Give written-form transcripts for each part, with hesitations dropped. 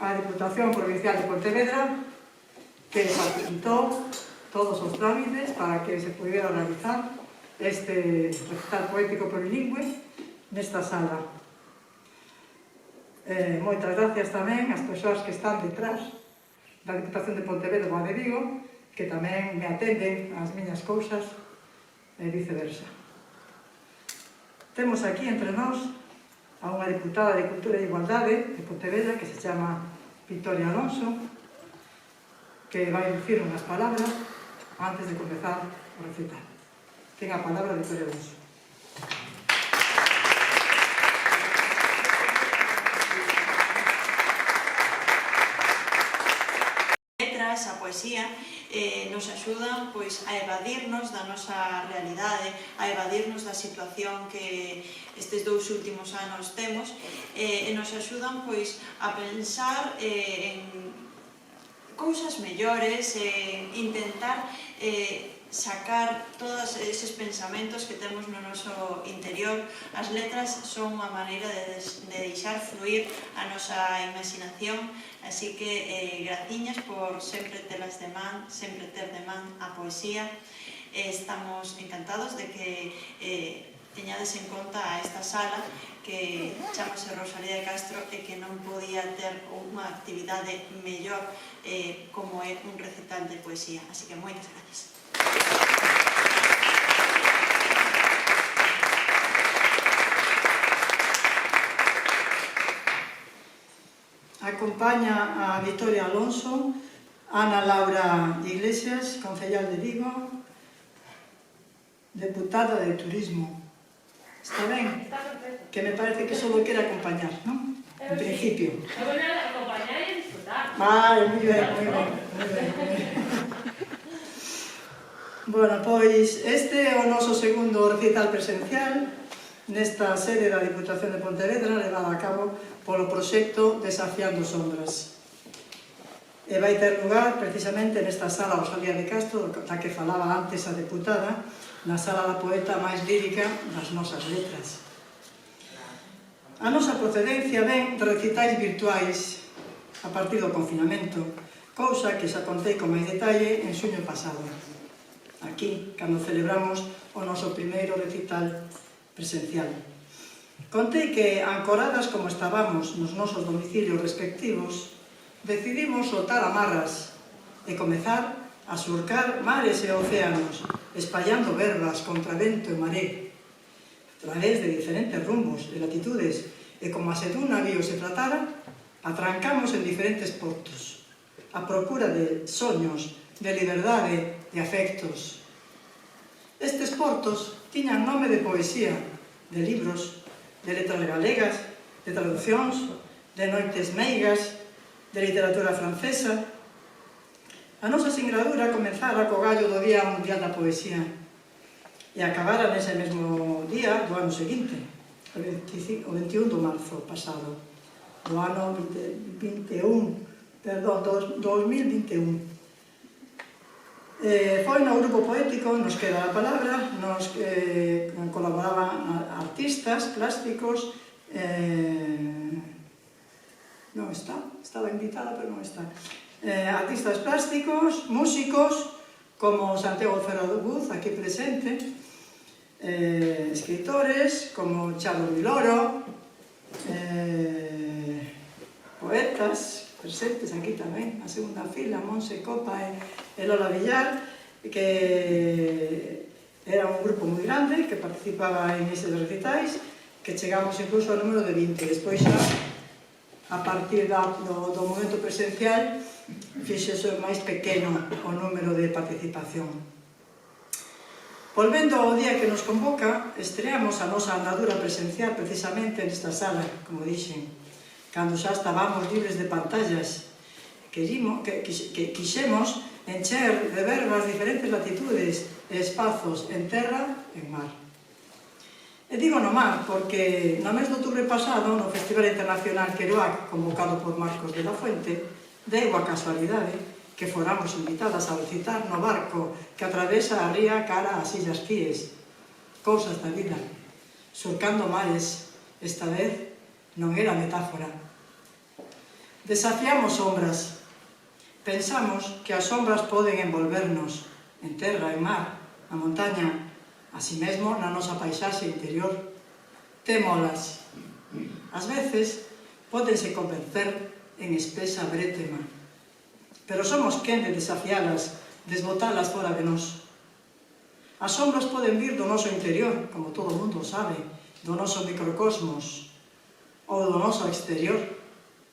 a Diputación Provincial de Pontevedra, que facilitó todos os trámites para que se pudiera realizar este recital poético plurilingüe nesta sala. Moitas gracias tamén ás persoas que están detrás da Diputación de Pontevedra ou de Vigo, que tamén me atenden ás miñas cousas e viceversa. Temos aquí entre nós a unha diputada de Cultura e Igualdade de Pontevedra que se chama Victoria Alonso, que vai dicir unhas palabras antes de comezar o recital. Ten a palabra Victoria Alonso. Letras, a poesía, nos axudan a evadirnos da nosa realidade, a evadirnos da situación que estes 2 últimos anos temos, e nos axudan a pensar en cousas mellores, intentar sacar todos eses pensamentos que temos no noso interior. As letras son unha maneira de deixar fluir a nosa imaginación, así que graciñas por sempre telas de man, sempre ter de man a poesía. Estamos encantados de que teñades en conta a esta sala que chamase Rosalía de Castro e que non podía ter unha actividade mellor como é un recital de poesía. Así que moitas gracias. Acompaña a Victoria Alonso, Ana Laura Iglesias, concellal de Vigo, deputada de Turismo. Está ben? Está perfecto. Que me parece que só quere acompañar, non? En principio. É bueno acompañar e disfrutar. Moi ben, moi ben. Bueno, pois este é o noso segundo recital presencial nesta sede da Diputación de Pontevedra levada a cabo polo proxecto Desafiando Sombras. E vai ter lugar precisamente nesta sala Rosalía de Castro, da que falaba antes a deputada, na sala da poeta máis lírica das nosas letras. A nosa procedencia ven de recitais virtuais a partir do confinamento, cousa que xa contei con máis detalle en xuño pasado, aquí, cando celebramos o noso primeiro recital presencial. Contei que, ancoradas como estábamos nos nosos domicilios respectivos, decidimos soltar amarras e comezar a surcar mares e océanos, espallando verbas contra vento e maré, a través de diferentes rumbos e latitudes, e como se dun navío se tratara, atrancamos en diferentes portos, a procura de soños, de liberdade, de afectos. Estes portos tiñan nome de poesía, de libros, de letras galegas, de traducións, de noites meigas, de literatura francesa. A nosa singradura comezara co gallo do Día Mundial da Poesía e acabara nese mesmo día do ano seguinte, o 21 de marzo pasado, do ano 2021. Foi no grupo poético Nos queda a palabra, nos colaboraban artistas plásticos, non está, estaba invitada pero non está, artistas plásticos, músicos como Santiago Ferraduz, aquí presente, escritores como Chalo Viloro, poetas presentes aquí tamén, a segunda fila, Monse Copa e Lola Villar, que era un grupo moi grande que participaba en eses recitais, que chegamos incluso ao número de 20. Despois xa, a partir do momento presencial, fixese máis pequeno o número de participación. Volvendo ao día que nos convoca, estreamos a nosa andadura presencial precisamente nesta sala, como dixen, cando xa estábamos libres de pantallas, que quixemos encher de verbas diferentes latitudes e espazos en terra e en mar. E digo no mar porque no mes de outubro pasado, no Festival Internacional Kerouac, convocado por Marcos de la Fuente, deu a casualidade que foramos invitadas a recitar no barco que atravesa a ría cara ás Illas Cíes. Cousas da vida, surcando mares, esta vez non era metáfora. Desafiamos sombras. Pensamos que as sombras poden envolvernos en terra, en mar, na montaña, así mesmo na nosa paisaxe interior. Témolas. Ás veces, pódense converter en espesa brétema. Pero somos quen de desafialas, desbotalas fora de nós. As sombras poden vir do noso interior, como todo o mundo sabe, do noso microcosmos, ou do noso exterior,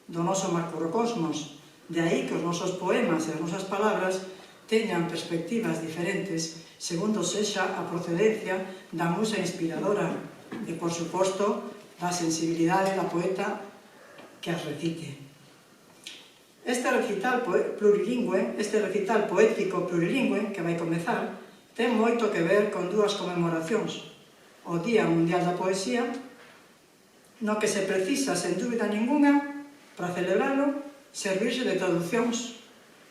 do noso macrocosmos. De aí que os nosos poemas e as nosas palabras teñan perspectivas diferentes segundo sexa a procedencia da musa inspiradora e, por suposto, da sensibilidade da poeta que as recite. Este recital poético plurilingüe que vai comezar ten moito que ver con dúas conmemoracións. O Día Mundial da Poesía, no que se precisa, sen dúbida ninguna, para celebralo, servirse de traducións,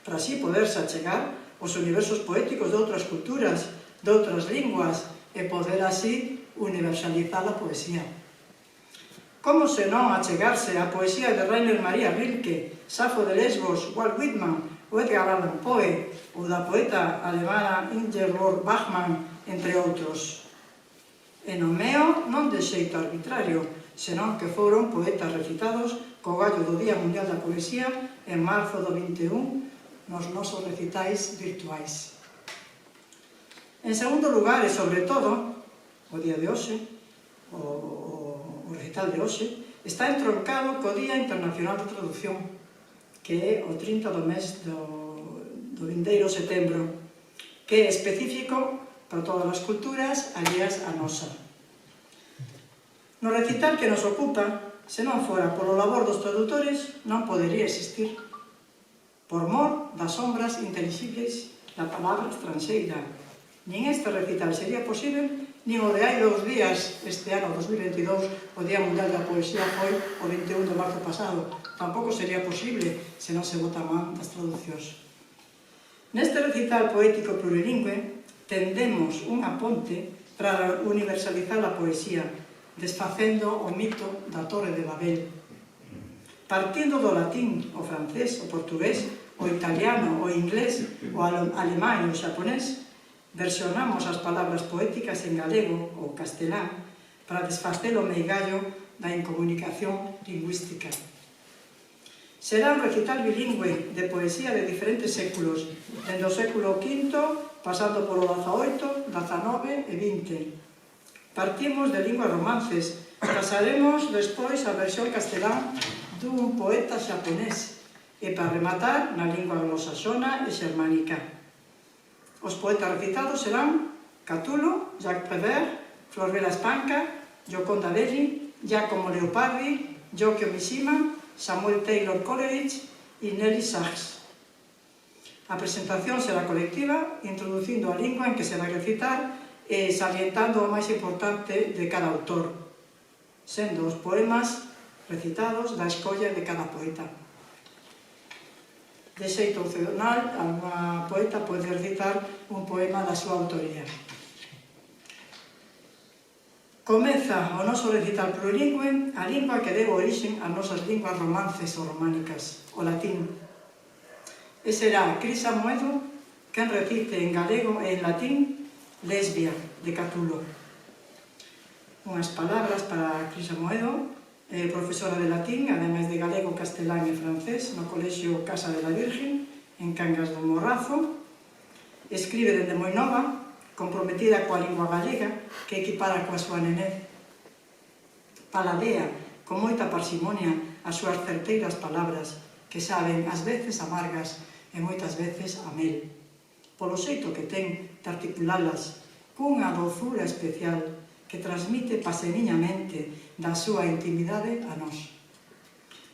para así poderse achegar os universos poéticos de outras culturas, de outras linguas, e poder así universalizar a poesía. Como se non achegarse á poesía de Rainer Maria Rilke, Safo de Lesbos, Walt Whitman, ou Edgar Allan Poe, ou da poeta alemana Ingeborg Bachmann, entre outros. E no meu non de xeito arbitrario, senón que foron poetas recitados co gallo do Día Mundial da Poesía en marzo do 21 nos nosos recitais virtuais. En segundo lugar, e sobre todo, o día de hoxe, o recital de hoxe, está entroncado co Día Internacional de Traducción, que é o 30 do mes do vindeiro setembro, que é específico para todas as culturas alleas a nosa. No recital que nos ocupa, se non fora polo labor dos tradutores, non podería existir. Por mor das sombras intelixibles da palabra estranxeira. Nin este recital sería posible, nin o de hai 2 días, este ano 2022, o Día Mundial da Poesía foi o 21 de marzo pasado. Tampouco sería posible se non se bota man das traduccións. Neste recital poético plurilingüe, tendemos unha ponte para universalizar a poesía, desfacendo o mito da Torre de Babel. Partindo do latín, o francés, o portugués, o italiano, o inglés, o alemán e o xaponés, versionamos as palabras poéticas en galego ou castelán para desfacer o meigallo da incomunicación lingüística. Será un recital bilingüe de poesía de diferentes séculos, dende o século V, pasando polo XVIII, XIX e XX. Partimos de linguas romances, pasaremos despois a versión castelán dun poeta xaponés e para rematar na lingua anglosaxona e xermánica. Os poetas recitados serán Catulo, Jacques Prévert, Flor Vela Espanca, Gioconda Belli, Giacomo Leopardi, Yukio Mishima, Samuel Taylor Coleridge e Nelly Sachs. A presentación será colectiva, introducindo a lingua en que se vai recitar e salientando o máis importante de cada autor, sendo os poemas recitados da escolla de cada poeta. De xeito opcional, unha poeta pode recitar un poema da súa autoría. Comeza o noso recital plurilingüe a lingua que deu orixen ás nosas linguas romances ou románicas, o latín. E será Cris Amoedo quen recite en galego e en latín Lesbia, de Catulo. Unhas palabras para Cris Amoedo, profesora de latín, ademais de galego, castelán e francés, no Colexio Casa de la Virgen, en Cangas do Morrazo. Escribe dende moi nova, comprometida coa lingua galega, que equipara coa súa nenez. Paladea, con moita parsimonia, as súas certeiras palabras, que saben, ás veces amargas e moitas veces a mel. Polo xeito que ten de articulalas, cunha dozura especial que transmite paseniñamente da súa intimidade a nós.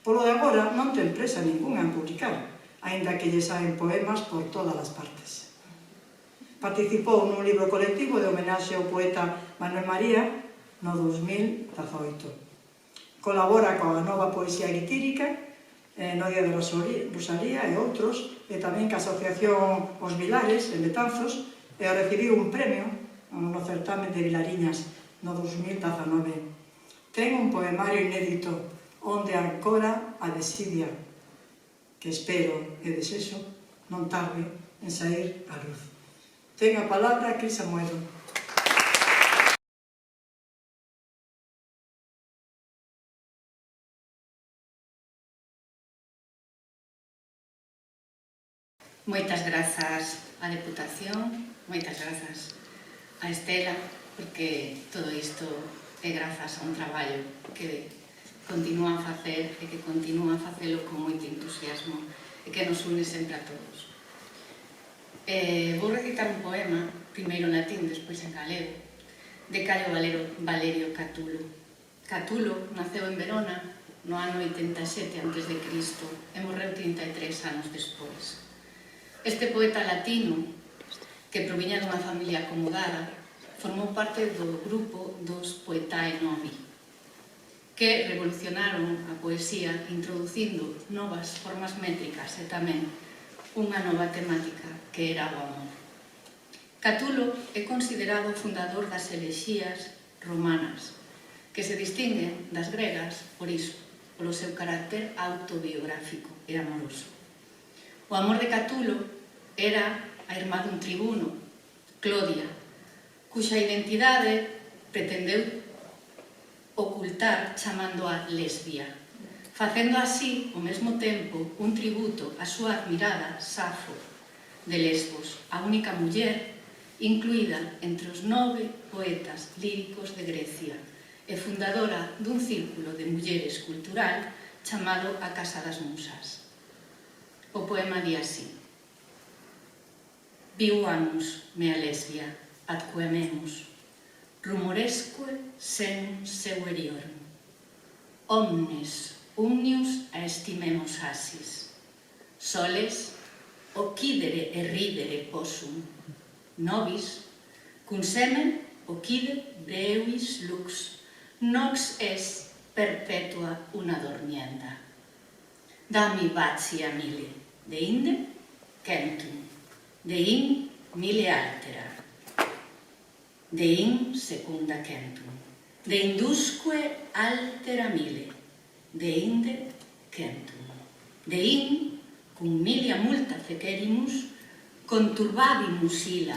Polo de agora non ten presa ninguna en publicar, aínda que lle saen poemas por todas as partes. Participou nun libro colectivo de homenaxe ao poeta Manuel María no 2018. Colabora coa Nova Poesía Guitírica, no Día de Rosalía e outros, e tamén ca Asociación Os Vilares, en Betanzos, e recibiu un premio no certamen de Vilariñas no 2019. Ten un poemario inédito onde ancora a desidia, que espero e desexo non tarde en sair á luz. Ten a palabra Cris Amoedo. Moitas grazas á Deputación, moitas grazas a Estela, porque todo isto é grazas a un traballo que continúa a facer e que continúa a facelo con moito entusiasmo e que nos une sempre a todos. Vou recitar un poema, primeiro en latín, despois en galego, de Caio Valerio Catulo. Catulo naceu en Verona no ano 87 a.C. e morreu 33 anos despois. Este poeta latino, que proviña dunha familia acomodada, formou parte do grupo dos Poetae Novi, que revolucionaron a poesía introducindo novas formas métricas e tamén unha nova temática que era o amor. Catulo é considerado o fundador das elexías romanas, que se distinguen das gregas por iso, polo seu carácter autobiográfico e amoroso. O amor de Catulo era a irmá dun tribuno, Clodia, cuxa identidade pretendeu ocultar chamándoa lesbia, facendo así, ao mesmo tempo, un tributo á súa admirada Safo de Lesbos, a única muller incluída entre os 9 poetas líricos de Grecia e fundadora dun círculo de mulleres cultural chamado a Casa das Musas. O poema di así: Viuamus, mea lesbia, adquememus, rumoresque senum segueriorum, omnes umnius aestimemos asis, soles occidere e ridere possum, nobis cum semen occide brevis lux, nox es perpetua una dormienda. Dami bacia mille, de inde centum, de in mille altera, de in secunda centum, de indusque altera mille, de inde centum, de in cum milia multa fecerimus conturbabimus illa,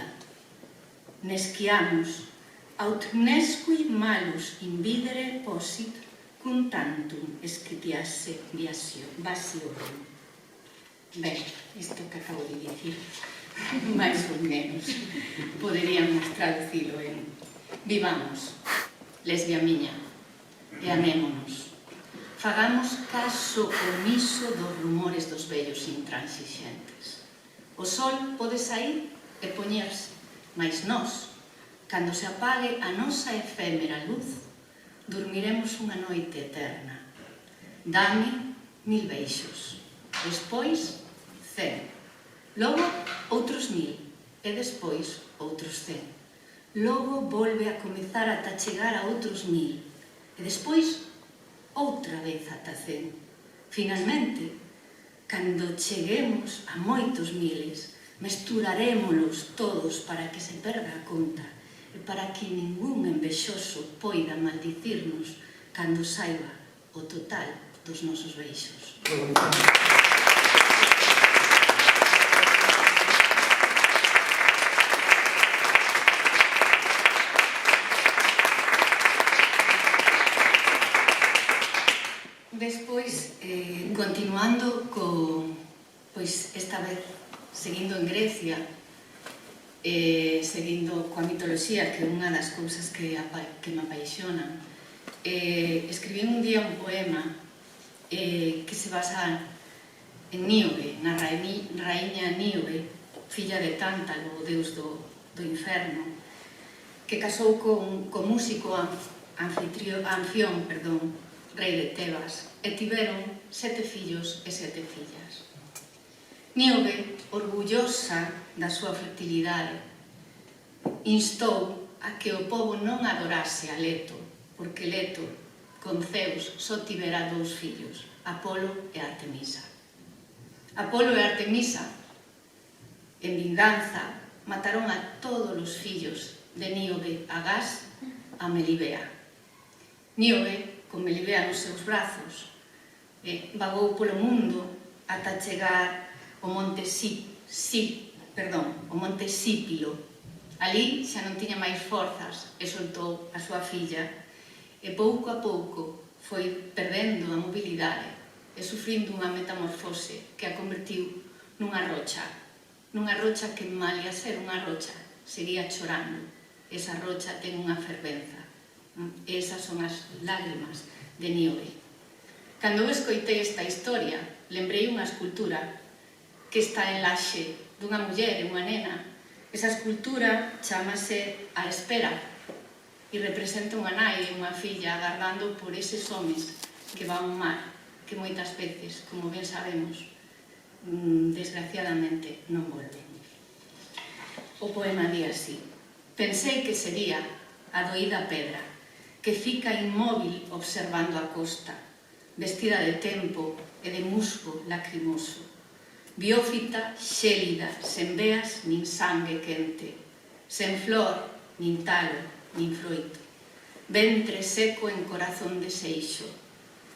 nesciamus, aut nesqui malus invidere possit cum tantum escitiasse vasiorum. Ben, isto que acabo de dicir, máis ou menos, poderíamos traducilo en vivamos, lesbia miña, e amémonos. Fagamos caso omiso dos rumores dos vellos intransigentes. O sol pode sair e poñerse, mais nós, cando se apague a nosa efémera luz, dormiremos unha noite eterna. Dame 1000 beixos, despois 100, logo outros 1000 e despois outros 100. Logo volve a comezar ata chegar a outros 1000 e despois outra vez ata 100. Finalmente, cando cheguemos a moitos miles, mesturarémolos todos para que se perda a conta e para que ningún envexoso poida maldicirnos cando saiba o total dos nosos beixos. Despois, continuando pois esta vez seguindo en Grecia, seguindo coa mitoloxía, que é unha das cousas que me apaixonan, escribí un día un poema que se basa en Níobe, na raíña Níobe, filla de Tántalo, o deus do inferno, que casou co músico Anfión, rei de Tebas, e tiveron 7 fillos e 7 fillas. Níobe, orgullosa da súa fertilidade, instou a que o pobo non adorase a Leto, porque Leto, con Zeus, só tivera 2 fillos, Apolo e Artemisa. Apolo e Artemisa, en vinganza, mataron a todos os fillos de Níobe, agás a Melibea. Níobe, con Melibea nos seus brazos, vagou polo mundo ata chegar ao monte Sípilo. Ali xa non tiña máis forzas e soltou a súa filla e pouco a pouco foi perdendo a mobilidade e sufrindo unha metamorfose que a convertiu nunha rocha que malia ser unha rocha seguía chorando. Esa rocha ten unha fervenza. E esas son as lágrimas de Níobe. Cando eu escoitei esta historia, lembrei unha escultura que está en laxe dunha muller e unha nena. Esa escultura chamase A Espera e representa unha nai e unha filla agardando por eses homes que van ao mar, que moitas veces, como ben sabemos, desgraciadamente non volvemos. O poema di así: pensei que sería a doída pedra que fica inmóvil observando a costa, vestida de tempo e de musgo lacrimoso, biófita, xélida, sen veas nin sangue quente, sen flor, nin talo, nin froito, ventre seco en corazón de seixo,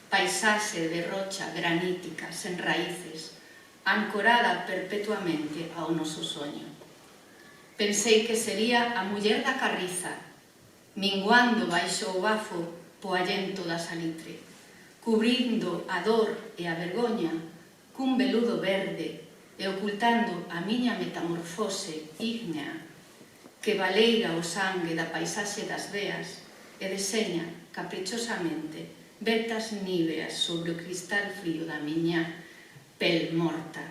paisaxe de rocha granítica, sen raíces, ancorada perpetuamente ao noso soño. Pensei que sería a muller da carriza, minguando baixo o bafo poallento da salitre, cubrindo a dor e a vergoña cun veludo verde e ocultando a miña metamorfose ígnea que baleira o sangue da paisaxe das veas e deseña caprichosamente vetas níveas sobre o cristal frío da miña pel morta.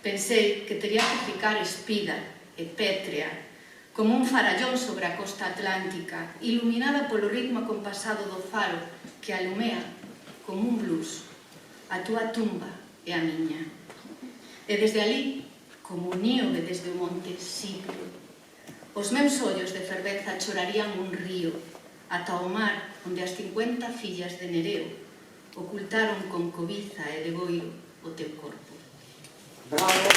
Pensei que tería que ficar espida e pétrea como un farallón sobre a costa atlántica, iluminada polo ritmo compasado do faro que alumea como un blues a túa tumba e a miña. E desde ali, como Níobe desde o monte Sípilo, os meus ollos de fervenza chorarían un río ata o mar onde as 50 fillas de Nereo ocultaron con cobiza e de boiro o teu corpo. Bravo!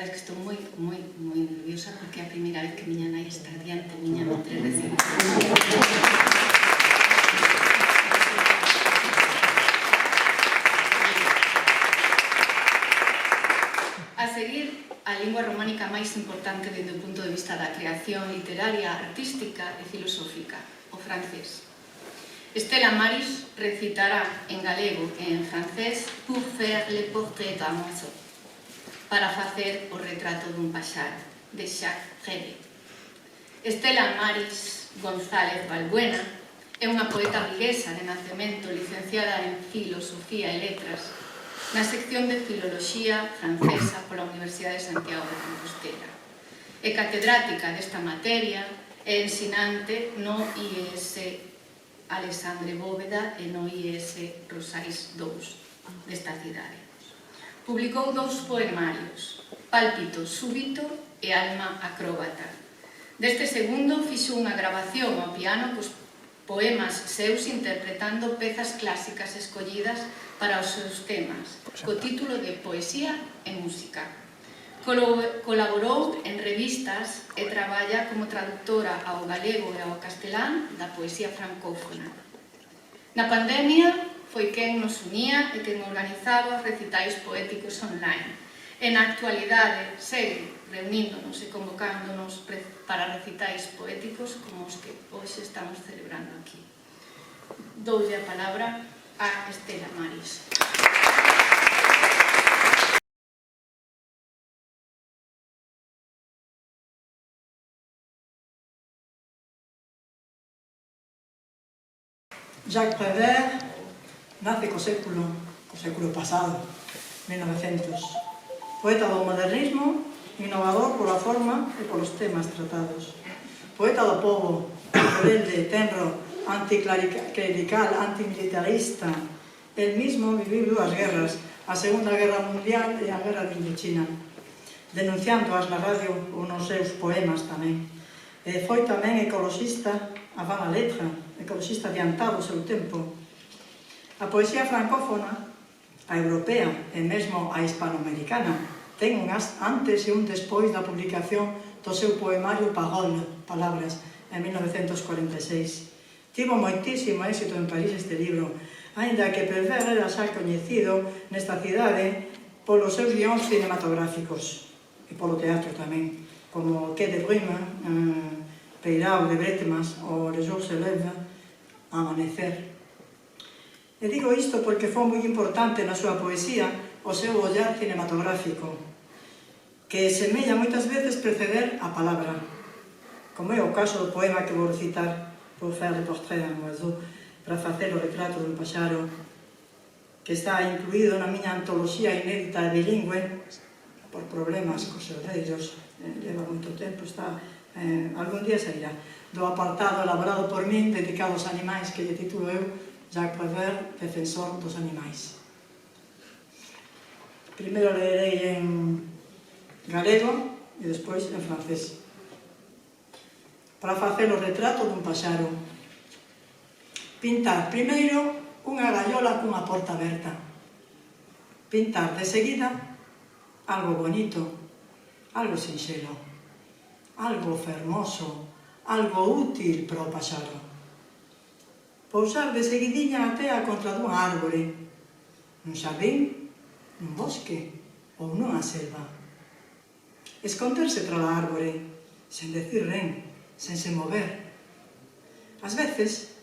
Que estou moi nerviosa porque é a primeira vez que miña nai está diante miña mentre recibo. A seguir, a lingua románica máis importante desde o punto de vista da creación literaria, artística e filosófica, o francés. Estela Maris recitará en galego e en francés Pour faire le portrait d'un oiseau, para facer o retrato dun paxaro, de Jacques Prévert. Estela Maris González Balbuena é unha poeta viguesa de nacemento, licenciada en Filosofía e Letras na sección de Filoloxía Francesa pola Universidade de Santiago de Compostela. É catedrática desta materia e ensinante no IES Alexandre Bóveda e no IES Rosais II desta cidade. Publicou 2 poemarios, Pálpito súbito e Alma acróbata. Deste segundo fixo unha grabación ao piano cos poemas seus interpretando pezas clásicas escollidas para os seus temas, co título de Poesía e Música. Colaborou en revistas e traballa como traductora ao galego e ao castelán da poesía francófona. Na pandemia foi quen nos unía e quen organizaba os recitais poéticos online. E na actualidade segue reuníndonos e convocándonos para recitais poéticos como os que hoxe estamos celebrando aquí. Doulle a palabra a Estela Maris. Jacques Prévert nace co século pasado, 1900. Poeta do modernismo, innovador pola forma e polos temas tratados. Poeta do povo, rebelde, tenro, anticlerical, antimilitarista. El mismo viviu 2 guerras, a Segunda Guerra Mundial e a Guerra de Indochina, denunciándoas na radio ou nos seus poemas tamén. Foi tamén ecoloxista avant la letra, ecoloxista adiantado ao seu tempo. A poesía francófona, A europea e mesmo a hispanoamericana ten un antes e un despois da publicación do seu poemario Parole, Palabras, en 1946. Tivo moitísimo éxito en París este libro, aínda que Prévert era xa coñecido nesta cidade polos seus guións cinematográficos e polo teatro tamén, como Quai de Brume, Peirao de Bretmas ou Le Jour se lève, Amanecer. E digo isto porque foi moi importante na súa poesía o seu ollar cinematográfico, que semella moitas veces preceder a palabra, como é o caso do poema que vou recitar, Pour faire le portrait d'un oiseau, para facer o retrato dun paxaro, que está incluído na miña antoloxía inédita e bilingüe, por problemas cos herdeiros, leva moito tempo, está, algún día sairá, do apartado elaborado por min, dedicado aos animais, que lle titulo eu, Jacques Prévert, defensor dos animais. Primeiro leerei en galego e despois en francés. Para facer o retrato dun paxaro. Pintar primeiro unha gaiola cunha porta aberta. Pintar de seguida algo bonito, algo sinxelo, algo fermoso, algo útil para o paxaro. Pousar de seguidiña até a contra dunha árbore, nun xardín, nun bosque ou nunha selva. Esconderse tras a árbore, sen decir ren, sen se mover. Ás veces,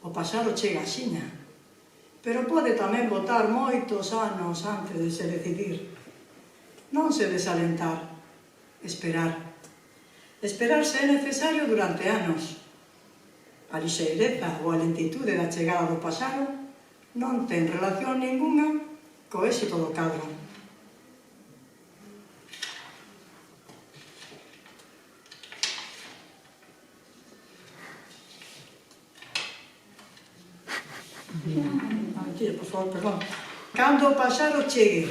o paxaro chega axiña, pero pode tamén botar moitos anos antes de se decidir. Non se desalentar, esperar. Esperar se é necesario durante anos. A lixeireza ou a lentitude da chegada do paxaro non ten relación ninguna co éxito do cadro. Por favor, perdón. Cando o paxaro chegue,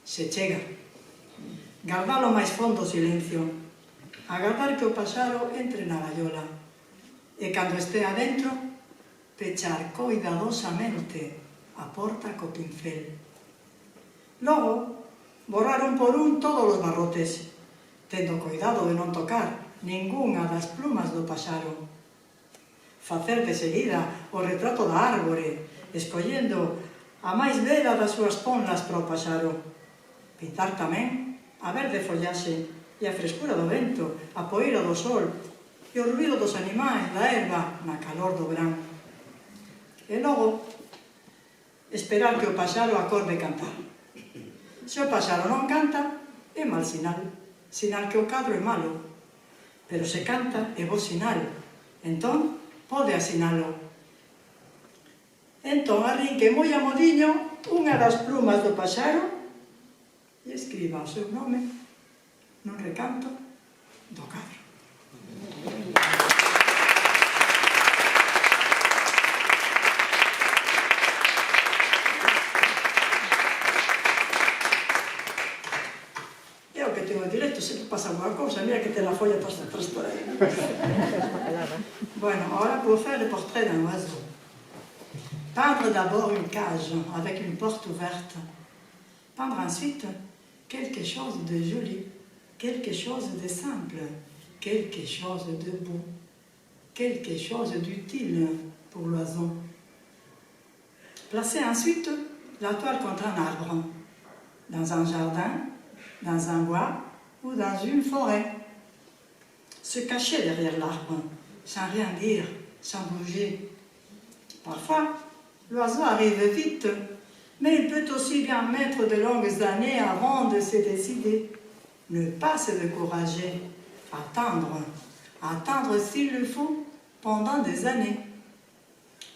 se chega, gardar o máis fondo silencio, agardar que o paxaro entre na gaiola, e cando estea adentro, pechar coidadosamente a porta co pincel. Logo, borrar un por un todos os barrotes, tendo coidado de non tocar ningunha das plumas do paxaro. Facer de seguida o retrato da árbore, escollendo a máis bela das súas ponlas para o paxaro. Pintar tamén a verde follaxe e a frescura do vento, a poeira do sol e o ruido dos animais, da erva, na calor do verán. E logo, esperar que o paxaro acorde cantar. Se o paxaro non canta, é mal sinal, sinal que o cadro é malo. Pero se canta, é bo sinal. Entón, pode asinalo. Entón, arrinque moi amodiño unha das plumas do paxaro e escriba o seu nome nun recanto do cadro. É o que tengo en directo, se pasa alguna cousa, mira que te la folla tras por aí. Bueno, ahora pour faire le portrait d'un oiseau. Peindre d'abord une cage avec une porte ouverte. Peindre ensuite quelque chose de joli, quelque chose de simple, quelque chose de beau, quelque chose d'utile pour l'oiseau. Placer ensuite la toile contre un arbre, dans un jardin, dans un bois ou dans une forêt. Se cacher derrière l'arbre, sans rien dire, sans bouger. Parfois, l'oiseau arrive vite, mais il peut aussi bien mettre de longues années avant de se décider. Ne pas se décourager, attendre s'il le faut pendant des années.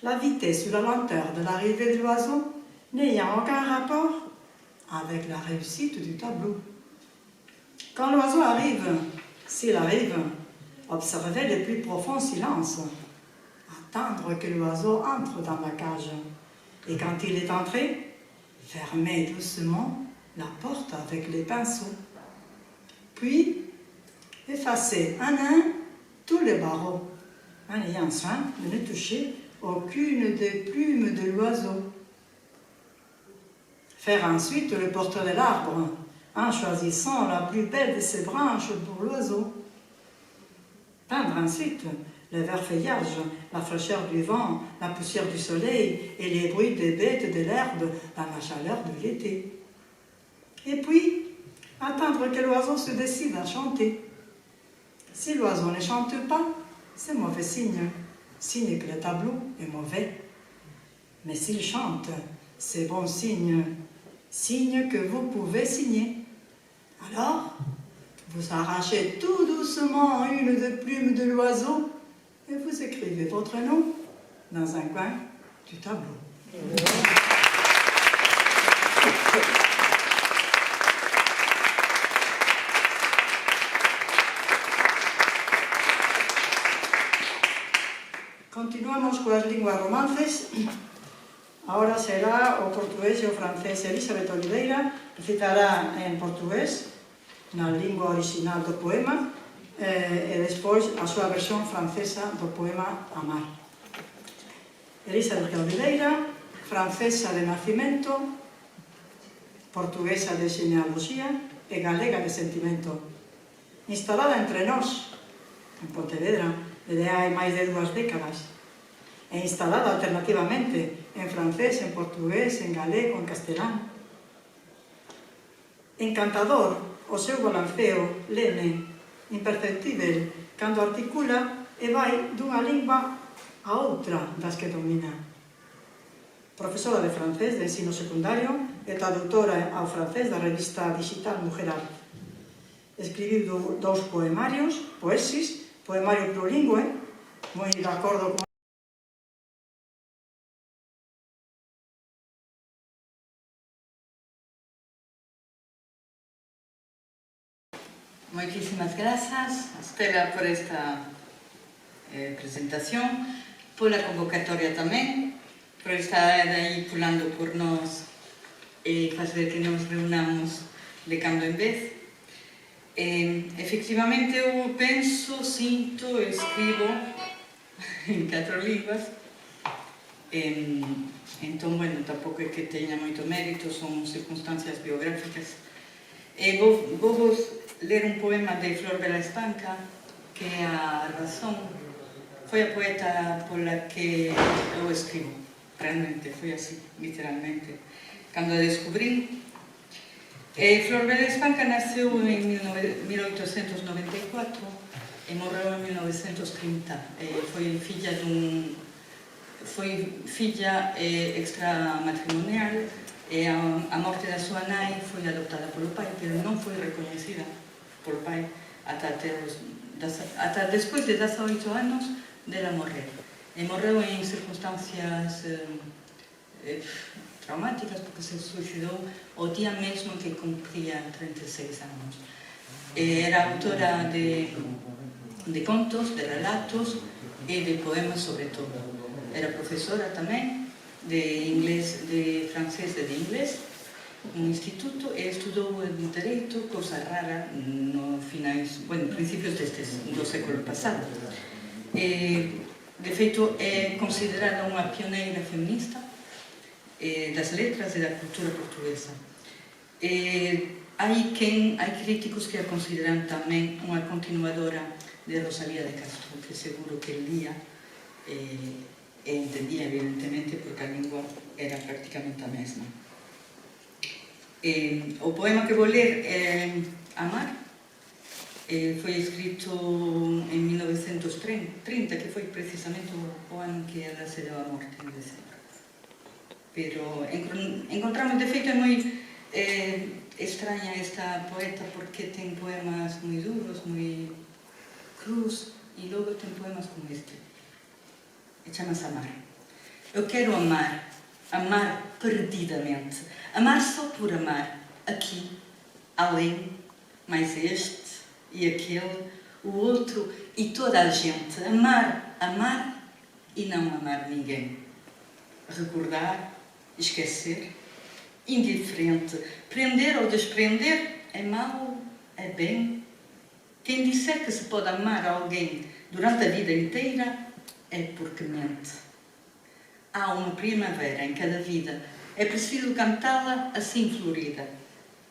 La vitesse ou la lenteur de l'arrivée de l'oiseau n'ayant aucun rapport avec la réussite du tableau. Quand l'oiseau arrive, s'il arrive, observez le plus profond silence. Attendre que l'oiseau entre dans la cage. Et quand il est entré, fermez doucement la porte avec les pinceaux. Puis, effacez un à un tous les barreaux, en ayant soin de ne toucher aucune des plumes de l'oiseau. Faire ensuite le portrait de l'arbre, en choisissant la plus belle de ses branches pour l'oiseau. Peindre ensuite le vert feuillage, la fraîcheur du vent, la poussière du soleil et les bruits des bêtes de l'herbe dans la chaleur de l'été. Et puis, attendre que l'oiseau se décide à chanter. Si l'oiseau ne chante pas, c'est mauvais signe, signe que le tableau est mauvais. Mais s'il chante, c'est bon signe, signe que vous pouvez signer. Alors, vous arrachez tout doucement une des plumes de l'oiseau et vous écrivez votre nom dans un coin du tableau. Continuamos con las lenguas romances. Ahora será o portugués e o francés. Elizabeth Oliveira recitará en portugués, na lingua original do poema, e despois a súa versión francesa do poema Amar. Elizabeth Oliveira, francesa de nacimento, portuguesa de genealoxía e galega de sentimento. Instalada entre nós, en Pontevedra, desde hai máis de 2 décadas, e instalada alternativamente en francés, en portugués, en galego, en castelán. Encantador o seu balanceo lene, imperceptível, cando articula e vai dunha lingua a outra das que domina. Profesora de francés de ensino secundario e traductora ao francés da revista digital Mujer Art. Escribiu 2 poemarios, poesis, poemario plurilingüe, moi de acordo con Moitísimas grazas, Estela, por esta presentación, pola convocatoria tamén, por estar aí pulando por nós e fazer que nos reunamos de cando en vez. Efectivamente, eu penso, sinto, escribo en 4 linguas. Entón, bueno, tampouco é que teña moito mérito, son circunstancias biográficas. Vou vos ler un poema de Flor Bela Espanca, que é a razón. Foi a poeta pola que eu escribo, realmente, foi así, literalmente. Cando a descubrí, Flor Bela Espanca naceu en 1894 e morreu en 1930. Foi filla extramatrimonial e a morte da súa nai foi adoptada polo pai, pero non foi recoñecida polo pai ata despois de 18 anos dela morrer. E morreu en circunstancias traumáticas, porque se suicidou o día mesmo que cumpría 36 anos. Era autora de contos, de relatos e de poemas sobre todo. Era profesora tamén de inglés, de francés e de inglés no instituto e estudou dereito, cousa rara no principios do século pasado. De feito, é considerada unha pioneira feminista das letras e da cultura portuguesa. Hai críticos que a consideran tamén unha continuadora de Rosalía de Castro, que seguro que lía e entendía, evidentemente, porque a lingua era prácticamente a mesma. O poema que vou ler é Amar. Foi escrito en 1930, que foi precisamente o ano que ela se deu a morte, en dezembro. Pero encontramos, de feito, é moi extraña esta poeta porque ten poemas moi duros, moi cruz, e logo ten poemas como este. E chama-se Amar. Eu quero amar, amar perdidamente, amar só por amar, aqui, além, mais este e aquele, o outro e toda a gente. Amar, amar e não amar ninguém. Recordar, esquecer, indiferente, prender ou desprender, é mau, é bem. Quem disser que se pode amar alguém durante a vida inteira é porque mente. Há uma primavera em cada vida é preciso cantá-la assim florida,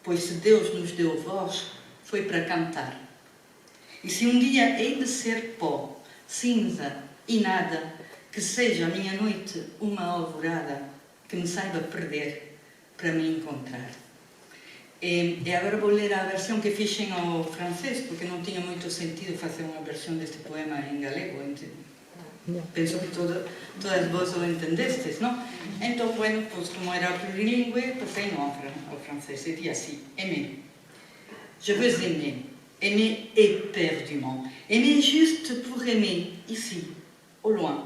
pois se Deus nos deu voz, foi para cantar. E se um dia hei de ser pó, cinza e nada, que seja a minha noite uma alvorada, que me saiba perder para me encontrar. E agora vou ler a versión que fixen ao francés, porque non tiña moito sentido facer unha versión deste poema en galego. Penso que todas vos o entendestes, non? Entón, bueno, pues, como era plurilingüe, pasei no ao francés, e di así: aimer. Je veux aimer, aimer éperdument, aimer juste pour aimer, ici, au loin,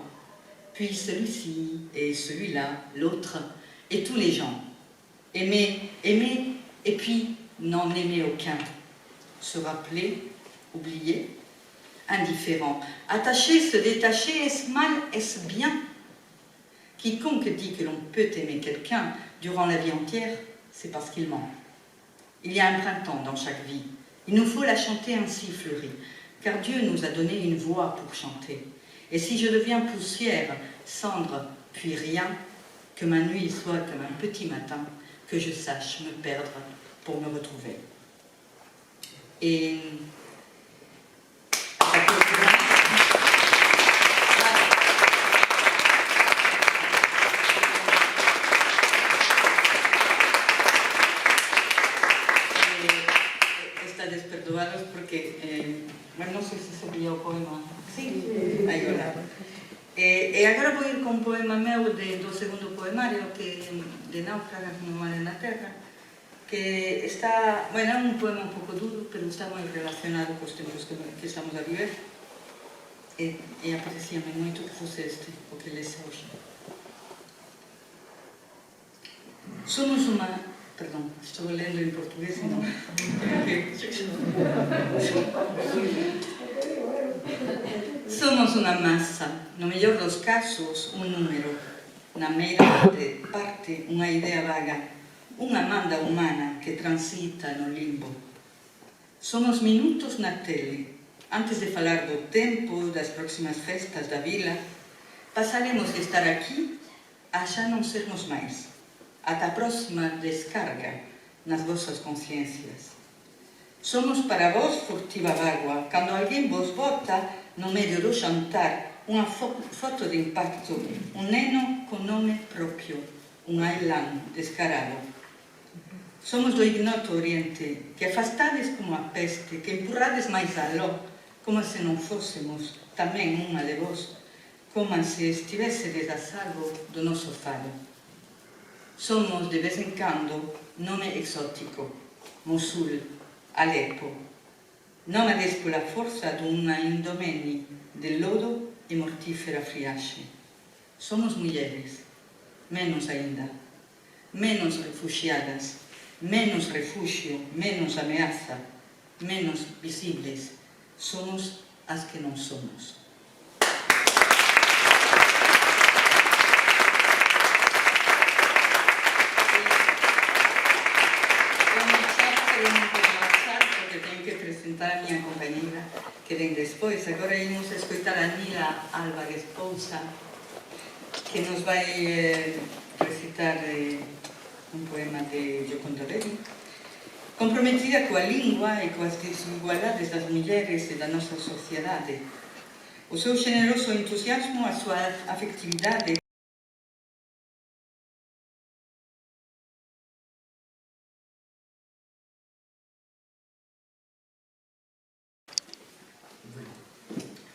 puis celui-ci, et celui-là, l'autre, et tous les gens. Aimer, aimer, et puis n'en aimer aucun. Se rappeler, oublier, indifférent. Attacher, se détacher, est-ce mal, est-ce bien? Quiconque dit que l'on peut aimer quelqu'un durant la vie entière, c'est parce qu'il ment. Il y a un printemps dans chaque vie. Il nous faut la chanter ainsi fleurie, car Dieu nous a donné une voix pour chanter. Et si je deviens poussière, cendre, puis rien, que ma nuit soit comme un petit matin, que je sache me perdre pour me retrouver. Et está desperdoados porque, bueno, non sei se sabía o poema. Sí, aí agora. E agora vou ir con un poema meu do segundo poemario de Náufragas no mar e na terra, que está, bueno, é un poema un pouco duro, pero está moi relacionado cos tempos que estamos a viver, e aparecíame moito que fose este, o que lese hoxe. Somos unha... Perdón, estou lendo en portugués e non... Somos unha masa, no mellor dos casos, un número, na meira parte unha idea vaga, unha manda humana que transita no limbo. Somos minutos na tele, antes de falar do tempo, das próximas festas da vila, pasaremos de estar aquí a xa non sermos máis, ata a próxima descarga nas vosas conciencias. Somos para vos furtiva vaga, cando alguén vos bota no medio do xantar unha foto de impacto, un neno con nome propio, un ailán descarado. Somos do ignoto oriente, que afastades como a peste, que empurrades máis aló, como se non fósemos tamén unha de vos, como se estivésedes a salvo do noso faro. Somos, de vez en cando, nome exótico, Mosul, Alepo, nómades pola forza dunha indomeni de lodo e mortífera friaxe. Somos mulleres, menos aínda, menos refuxiadas, menos refuxio, menos ameaza, menos visibles. Somos as que non somos. Presentar a miña compañeira que ven despois. Agora imos escoitar a Nila Álvarez Pousa, que nos vai recitar un poema de Gioconda Belli, comprometida coa lingua e coas desigualdades das mulleres e da nosa sociedade. O seu generoso entusiasmo, a súa afectividade,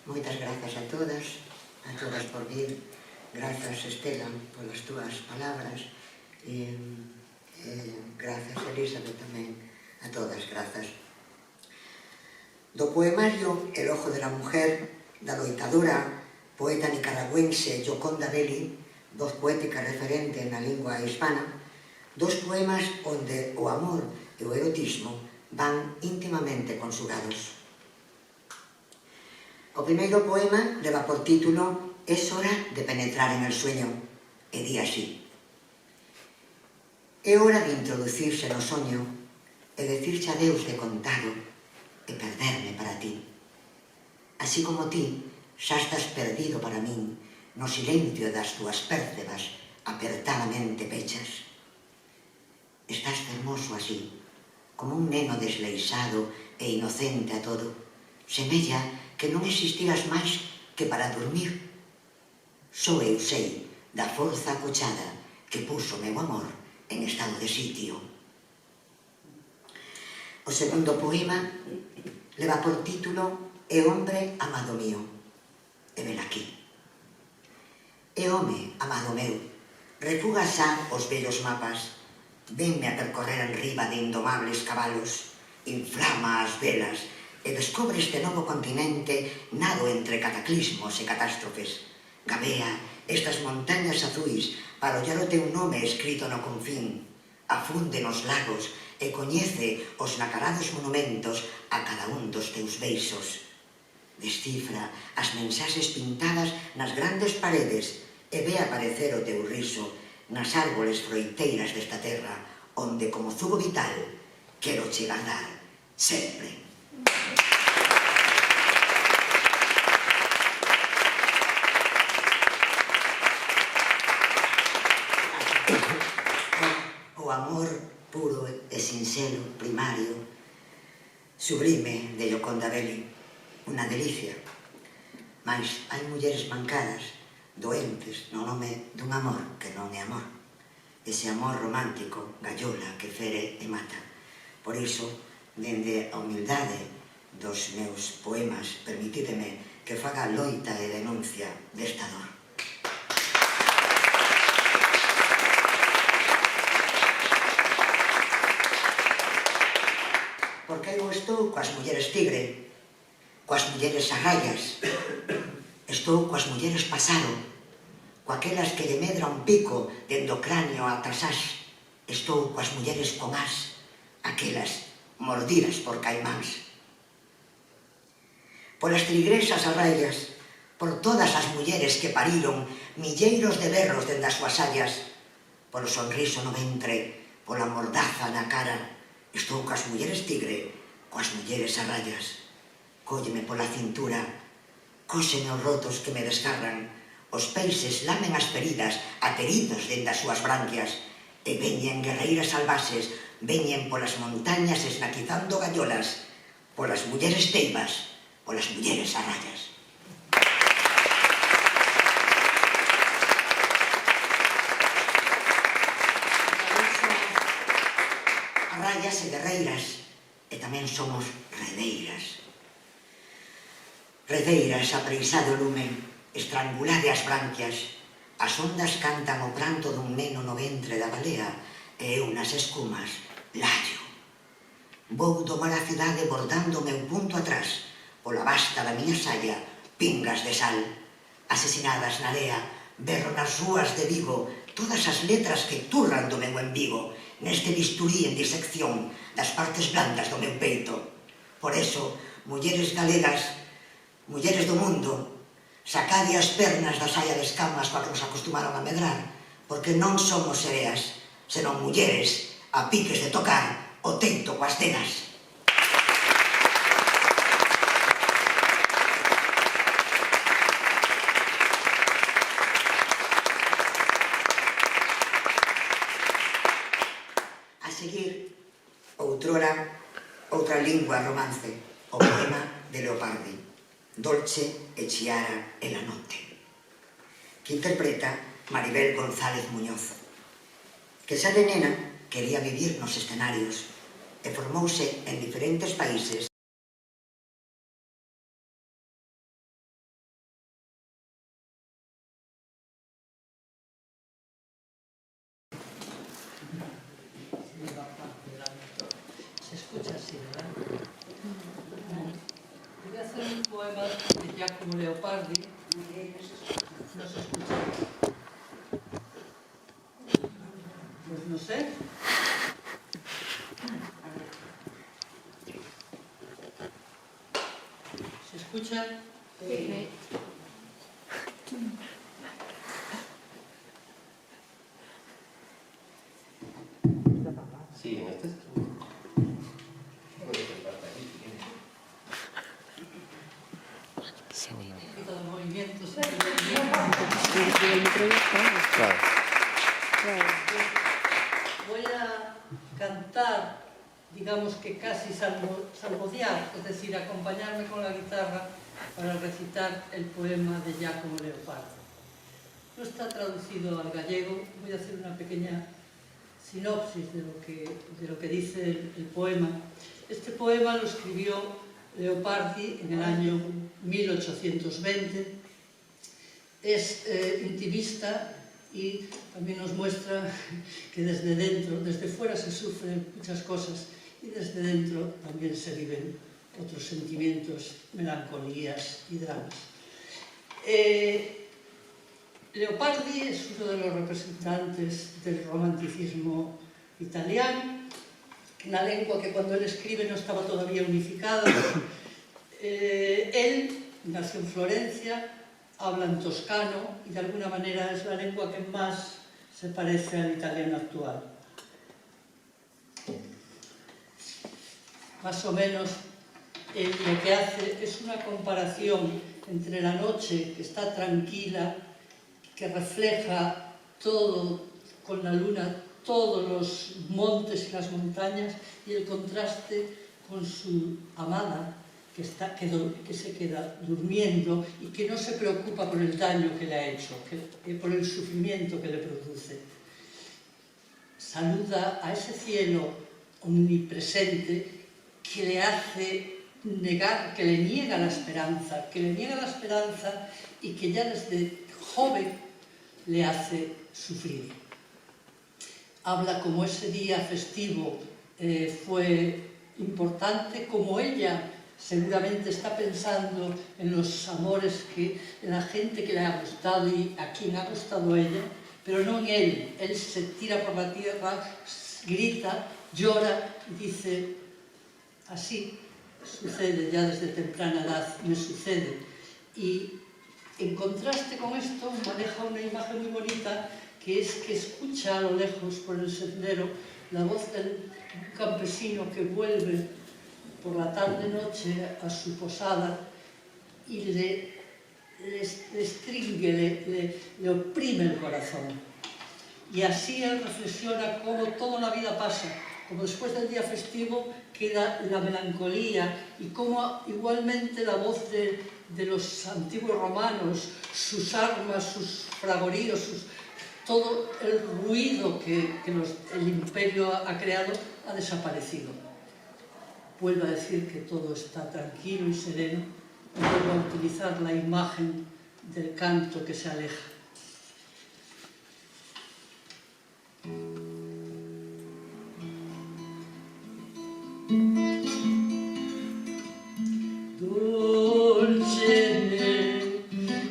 Moitas grazas a todas por vir. Grazas, Estela, polas túas palabras. Grazas, Elizabeth, tamén. A todas, grazas. Do poemario El ojo de la mujer, da loitadora, poeta nicaragüense Gioconda Belli, voz poética referente na lingua hispana, dos poemas onde o amor e o erotismo van íntimamente consugados. O primeiro poema leva por título Es hora de penetrar en el sueño, e di así: é hora de introducirse no soño e decirche adeus de contado e perderme para ti. Así como ti xa estás perdido para min no silencio das túas pércebas apertadamente pechas. Estás fermoso así, como un neno desleixado e inocente a todo. Semella que non existiras máis que para dormir. Só eu sei da forza acochada que puso meu amor en estado de sitio. O segundo poema leva por título E hombre amado mío. E ven aquí. E home amado meu, refuga xa os vellos mapas, venme a percorrer en riba de indomables cabalos, inflama as velas e descobre este novo continente nado entre cataclismos e catástrofes. Gabea estas montañas azuis para ollar o teu nome escrito no confín, afunde nos lagos e coñece os nacarados monumentos a cada un dos teus beisos. Descifra as mensaxes pintadas nas grandes paredes e ve aparecer o teu riso nas árboles froiteiras desta terra, onde, como zugo vital, quero che guardar sempre. O amor puro e sincero, primario, sublime de Gioconda Belli, unha delicia. Mais hai mulleres mancadas, doentes no nome dun amor que non é amor. Ese amor romántico, gallola, que fere e mata. Por iso, dende a humildade dos meus poemas, permitideme que faga loita e denuncia desta dor. Porque eu estou coas mulleres tigre, coas mulleres arraias, estou coas mulleres pasado, coaquelas que lle medra un pico dende o cráneo ata as as. Estou coas mulleres con as, aquelas mordidas por caimáns. Polas trigresas arraias, por todas as mulleres que pariron milleiros de berros dende as súas allas, polo sonriso no ventre, pola mordaza na cara. Estou coas mulleres tigre, coas mulleres arraias. Cólleme pola cintura, cóxeme os rotos que me desgarran, os peixes lamen as feridas ateridos dende as súas branquias e veñen guerreiras salvaxes, veñen polas montañas esnaquizando gallolas, polas mulleres teibas, polas mulleres arraias. Arraias e guerreiras, e tamén somos redeiras. Redeiras apreisado o lume, estrangulade as branquias, as ondas cantan o pranto dun neno no ventre da balea e eu nas escumas lallo. Vou domar a cidade bordando o meu punto atrás, pola basta da miña saia, pingas de sal. Asesinadas na area, berro nas rúas de Vigo todas as letras que turran do meu embigo, neste bisturí en disección das partes blandas do meu peito. Por eso, mulleres galegas, mulleres do mundo, sacade as pernas da saia de escamas coa que nos acostumaron a medrar, porque non somos sereas, senón mulleres a piques de tocar o teito coas tenas. A seguir, outra lingua romance, o poema de Leopardi, Dolce e Chiara e la notte, que interpreta Maribel González Muñoz, que xa de nena quería vivir nos escenarios e formouse en diferentes países. Se escucha así, ¿verdad? Voy a hacer un poema de Giacomo Leopardi. No se escucha. Pues no sé. ¿Se escucha? Sí. Sí, en este es... Los movimientos. Claro. Voy a digamos que casi salmodiar, es decir, acompañarme con la guitarra para recitar el poema de Giacomo Leopardi. No está traducido al gallego, voy a hacer una pequeña sinopsis de lo que dice el poema. Este poema lo escribió Leopardi en el año 1820. Es intimista y también nos muestra que desde dentro, desde fuera se sufren muchas cosas y desde dentro también se viven otros sentimientos, melancolías y dramas. Leopardi es uno de los representantes del romanticismo italiano, una lengua que cuando él escribe no estaba todavía unificada. Él nació en Florencia, habla en toscano y de alguna manera es la lengua que más se parece al italiano actual. Más o menos lo que hace es una comparación entre la noche, que está tranquila, que refleja todo con la luna, todos los montes y las montañas, y el contraste con su amada, que se queda durmiendo y que no se preocupa por el daño que le ha hecho, por el sufrimiento que le produce. Saluda a ese cielo omnipresente que le hace negar, que le niega la esperanza, y que ya desde joven le hace sufrir. Habla como ese día festivo fue importante, como ella seguramente está pensando en los amores, en la gente que le ha gustado y a quien ha gustado a ella, pero no en él. Él se tira por la tierra, grita, llora y dice: así sucede ya desde temprana edad, me sucede. Y en contraste con esto maneja una imagen muy bonita, que es que escucha a lo lejos por el sendero la voz de un campesino que vuelve por la tarde-noche a su posada y le stringe, le oprime el corazón. Y así él reflexiona cómo toda la vida pasa, como después del día festivo queda la melancolía, y cómo igualmente la voz de los antiguos romanos, sus armas, sus fragoríos, todo el ruido que el imperio ha creado ha desaparecido. Vuelve a decir que todo está tranquilo y sereno, y vuelve a utilizar la imagen del canto que se aleja. Dolce,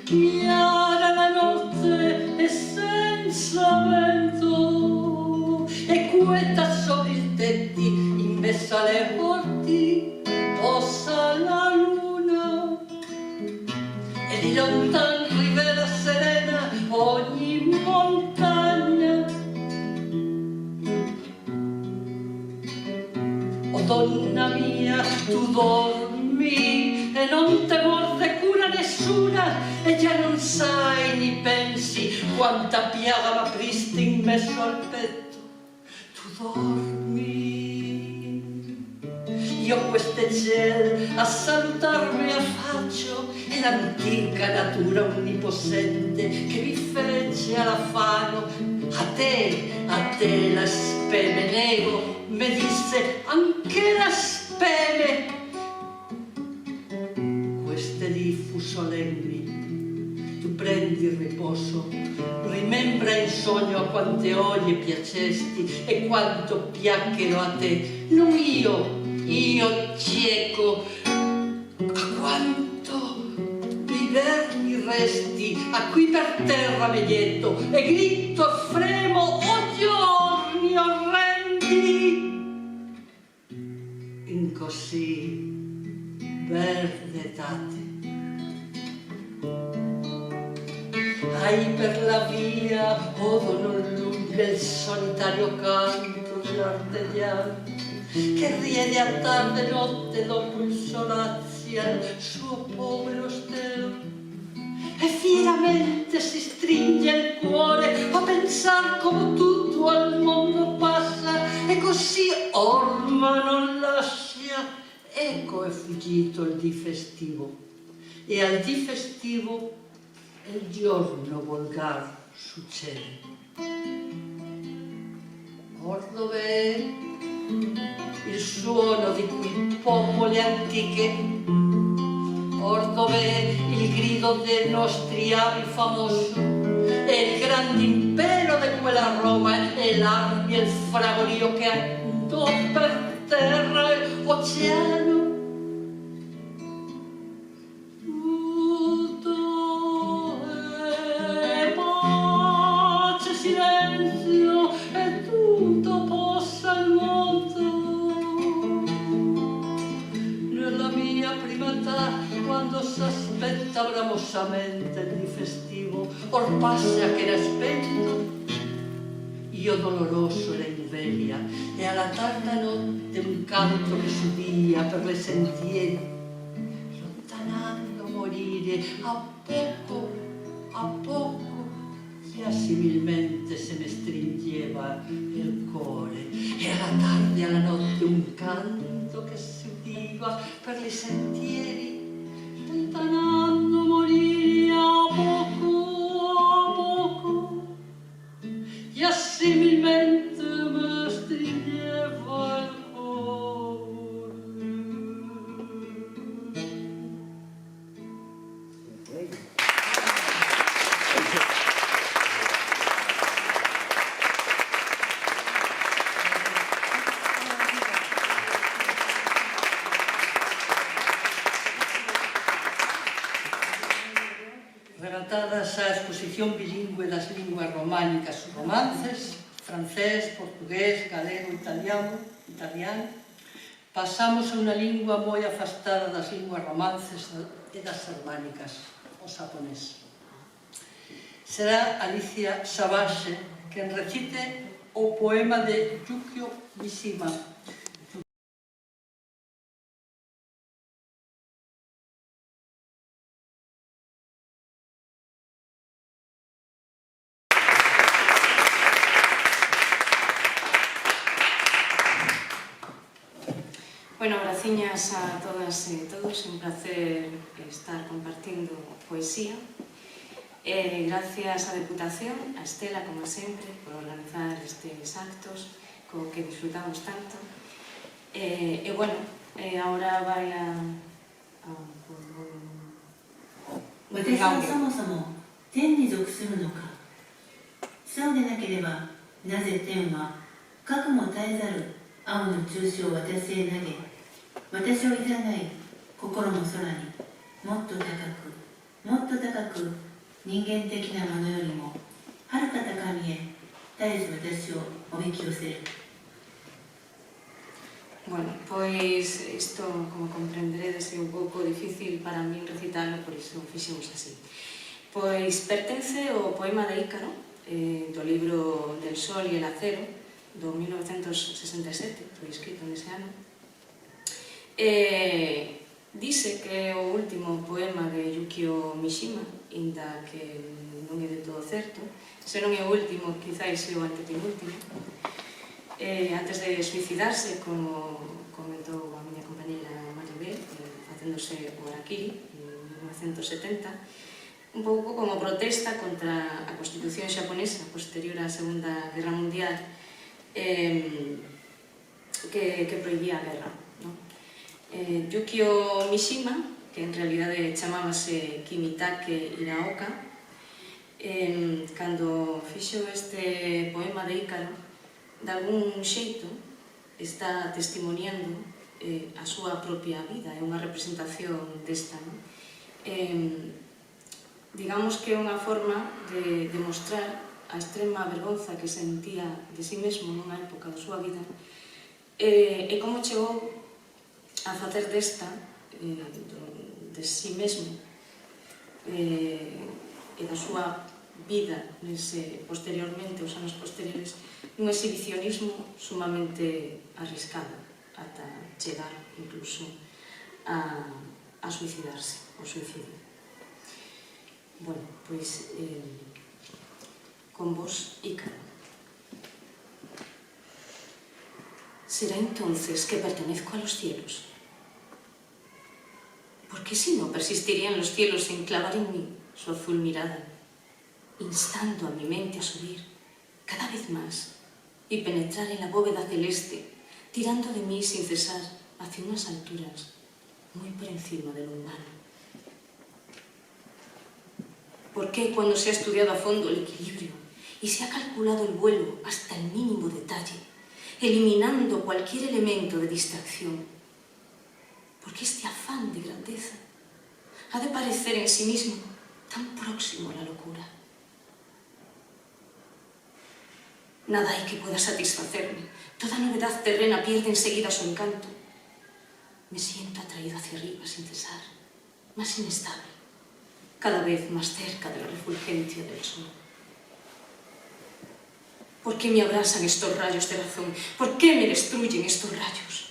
chiara la notte e senza vento, e quieta sopra i tetti, in mezzo alle porti, posa la luna, e di lontan rivela serena ogni montagna. Oh donna mia, tu dormi e non te morde cura nessuna, e già non sai ni pensi quanta piaga m'apristi in mezzo al petto. Tu dormi. Io queste ciel a salutarmi affaccio, e l'antica natura onnipotente che mi fece all'affanno a te la speme nego, me disse anche la speme. Queste lì fu solenni, tu prendi il riposo, rimembra in sogno a quante ogne piacesti e quanto piacquero a te, non io cieco, a quanto viver mi resti, a cui per terra me getto e grito e fremo o giorni orrendi. In così verde etate hai per la via odono lunga il solitario canto dell'artigliano che riede a tarde notte dopo il solazio al suo povero stelo, e fieramente si stringe il cuore a pensar come tutto al mondo passa e così orma non lascia. Ecco è fuggito il dì festivo e al dì festivo il giorno volgar succede. Or dov'è il suono di quei popoli antiche? Or dov'è il grido dei nostri avi famosi? E il grande impero di quella Roma e l'armi e il fragolio che andò per terra e oceano? Tutto è pace, silenzio e tutto possa il mondo. Nella mia prima età, quando s'aspetta bramosamente il dì festivo, or passa che era spento, io doloroso la invelia e alla tarda notte un canto che subia per le sentieri, lontanando morire a poco, che similmente se ne stringeva il cuore. E alla tarda e alla notte un canto che si udiva per le sentieri, lontanando morire a poco, e similmente me stringeva il cuore. Rematadas a exposición bilingüe das linguas románicas romances, francés, portugués, galego, italiano, pasamos a unha lingua moi afastada das linguas romances e das germánicas, o xaponés. Será Alicia Savage quen recite o poema de Yukio Mishima. Bueno, graciñas a todas e todos, un placer estar compartindo poesía. Gracias á Deputación, a Estela, como sempre, por organizar estes actos co que disfrutamos tanto. Bueno, ahora vai a 私はそもそも天に属するのか。そうでなければ、なぜ天はかくも絶えざる青の中傷を私へ投げ、私をいざない心の空にもっと高く人間的なものよりもはるか高みへ絶えず私をおびき寄せる。Bueno, pois isto, como comprenderedes, é un pouco difícil para mí recitarlo, por iso fixemos así. Pois pertence ao poema de Ícaro, do libro Del Sol y el Acero, do 1967, foi escrito nese ano. Dice que é o último poema de Yukio Mishima, inda que non é de todo certo. Se non é o último, quizáis é o antepenúltimo. Antes de suicidarse, como comentou a miña compañeira Maribel, facéndose o harakiri en 1970, un pouco como protesta contra a Constitución xaponesa posterior á Segunda Guerra Mundial, que prohibía a guerra. Yukio Mishima, que en realidade chamábase Kimitake Hiraoka, cando fixo este poema de Ícaro, de algún xeito está testimoniando a súa propia vida, é unha representación desta. Digamos que é unha forma de demostrar a extrema vergonza que sentía de si mesmo nunha época da súa vida e como chegou a facer desta, de si mesmo e da súa vida posteriormente, os anos posteriores, un exhibicionismo sumamente arriscado ata chegar incluso a suicidarse, o suicidio. Bueno, pois con vos, Ícaro. ¿Será entonces que pertenezco a los cielos? ¿Por qué si no persistirían los cielos en clavar en mí su azul mirada, instando a mi mente a subir cada vez más y penetrar en la bóveda celeste, tirando de mí sin cesar hacia unas alturas muy por encima de lo humano? ¿Por qué cuando se ha estudiado a fondo el equilibrio y se ha calculado el vuelo hasta el mínimo detalle, eliminando cualquier elemento de distracción, por qué este afán de grandeza ha de parecer en sí mismo tan próximo a la locura? Nada hay que pueda satisfacerme. Toda novedad terrena pierde enseguida su encanto. Me siento atraído hacia arriba sin cesar, más inestable, cada vez más cerca de la refulgencia del sol. ¿Por qué me abrasan estos rayos de razón? ¿Por qué me destruyen estos rayos?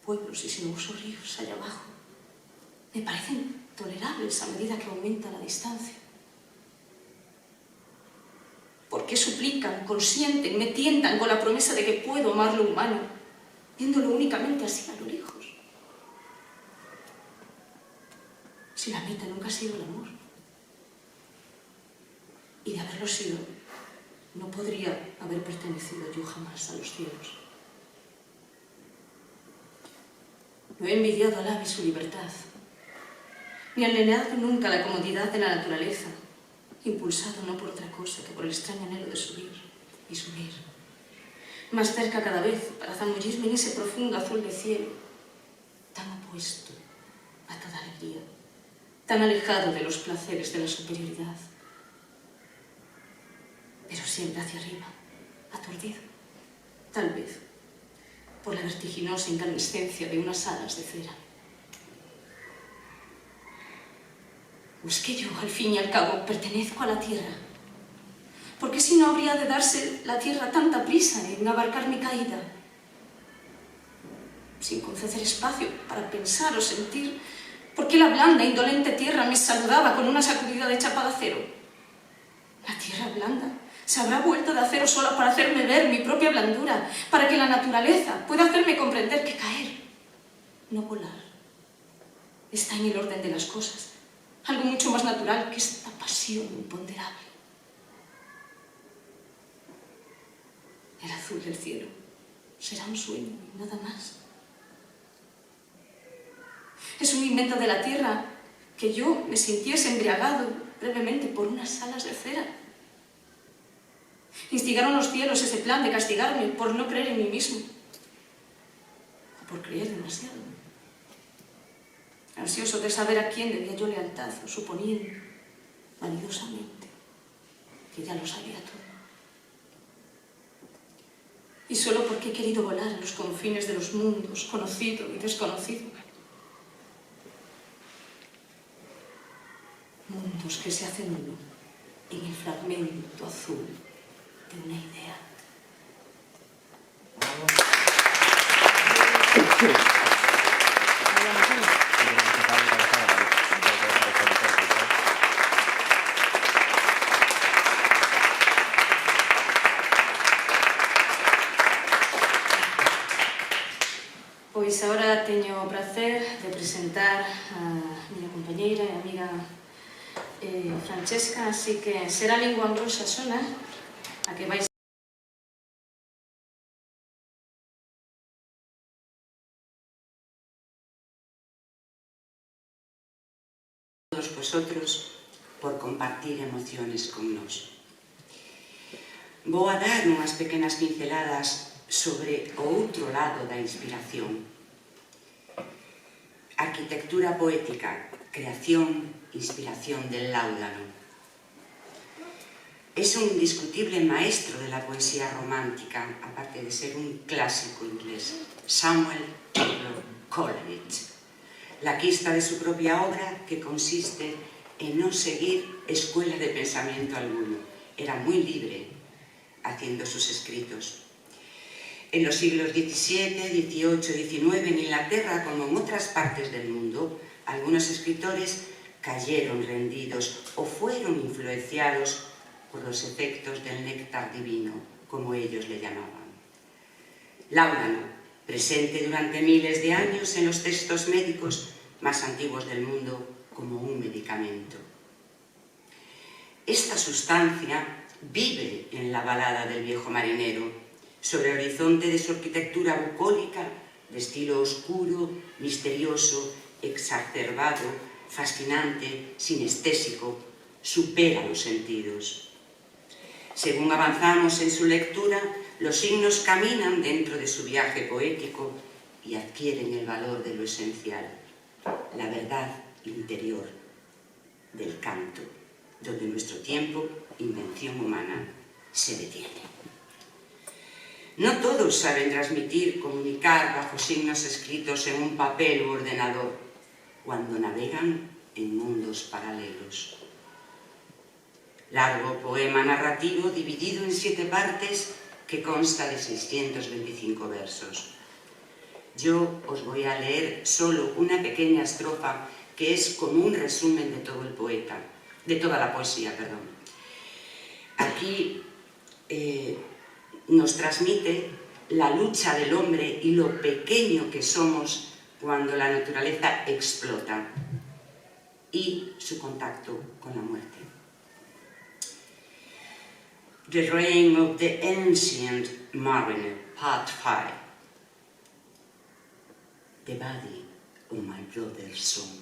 Pueblos y sinuosos ríos allá abajo me parecen tolerables a medida que aumenta la distancia. ¿Por qué suplican, consienten, me tientan con la promesa de que puedo amar lo humano, viéndolo únicamente así a lo lejos? Si la meta nunca ha sido el amor. Y de haberlo sido, no podría haber pertenecido yo jamás a los cielos. No he envidiado al ave su libertad, ni anhelado nunca la comodidad de la naturaleza, impulsado no por otra cosa que por el extraño anhelo de subir y subir, más cerca cada vez para zambullirme en ese profundo azul de cielo, tan opuesto a toda alegría, tan alejado de los placeres de la superioridad, pero siempre hacia arriba, aturdido, tal vez por la vertiginosa incandescencia de unas alas de cera. ¿O es que yo, al fin y al cabo, pertenezco a la tierra? ¿Por qué si no habría de darse la tierra tanta prisa en abarcar mi caída? Sin conceder espacio para pensar o sentir, ¿por qué la blanda, indolente tierra me saludaba con una sacudida de chapa de acero? La tierra blanda se habrá vuelto de acero solo para hacerme ver mi propia blandura, para que la naturaleza pueda hacerme comprender que caer, no volar, está en el orden de las cosas, algo mucho más natural que esta pasión imponderable. El azul del cielo será un sueño y nada más. Es un invento de la tierra que yo me sintiese embriagado brevemente por unas alas de cera. Instigaron los cielos ese plan de castigarme por no creer en mí mismo, o por creer demasiado. Ansioso de saber a quién debía yo lealtad, o suponiendo, vanidosamente, que ya lo sabía todo. Y solo porque he querido volar en los confines de los mundos, conocido y desconocido. Mundos que se hacen uno en el fragmento azul de una idea. Pois agora teño o prazer de presentar a miña compañeira e amiga Francesca, así que será lingua anglosasona a que vais todos vosotros por compartir emociones con nós. Vou a dar unhas pequenas pinceladas sobre o outro lado da inspiración. Arquitectura poética, creación, inspiración del Láudano. Es un indiscutible maestro de la poesía romántica, aparte de ser un clásico inglés, Samuel Taylor Coleridge, laquista de su propia obra, que consiste en no seguir escuela de pensamiento alguno. Era muy libre haciendo sus escritos. En los siglos XVII, XVIII, XIX, en Inglaterra, como en otras partes del mundo, algunos escritores cayeron rendidos o fueron influenciados por los efectos del néctar divino, como ellos le llamaban. Láudano, presente durante miles de años en los textos médicos más antiguos del mundo como un medicamento. Esta sustancia vive en la balada del viejo marinero, sobre el horizonte de su arquitectura bucólica, de estilo oscuro, misterioso, exacerbado, fascinante, sinestésico, supera los sentidos. Según avanzamos en su lectura, los signos caminan dentro de su viaje poético y adquieren el valor de lo esencial, la verdad interior del canto, donde nuestro tiempo, invención humana, se detiene. No todos saben transmitir, comunicar bajo signos escritos en un papel u ordenador, cuando navegan en mundos paralelos. Largo poema narrativo dividido en 7 partes que consta de 625 versos. Yo os voy a leer solo una pequeña estrofa que es como un resumen de todo el poeta, de toda la poesía, perdón. Aquí nos transmite la lucha del hombre y lo pequeño que somos cuando la naturaleza explota y su contacto con la muerte. The Reign of the Ancient Mariner, Part 5. The body of my brother's son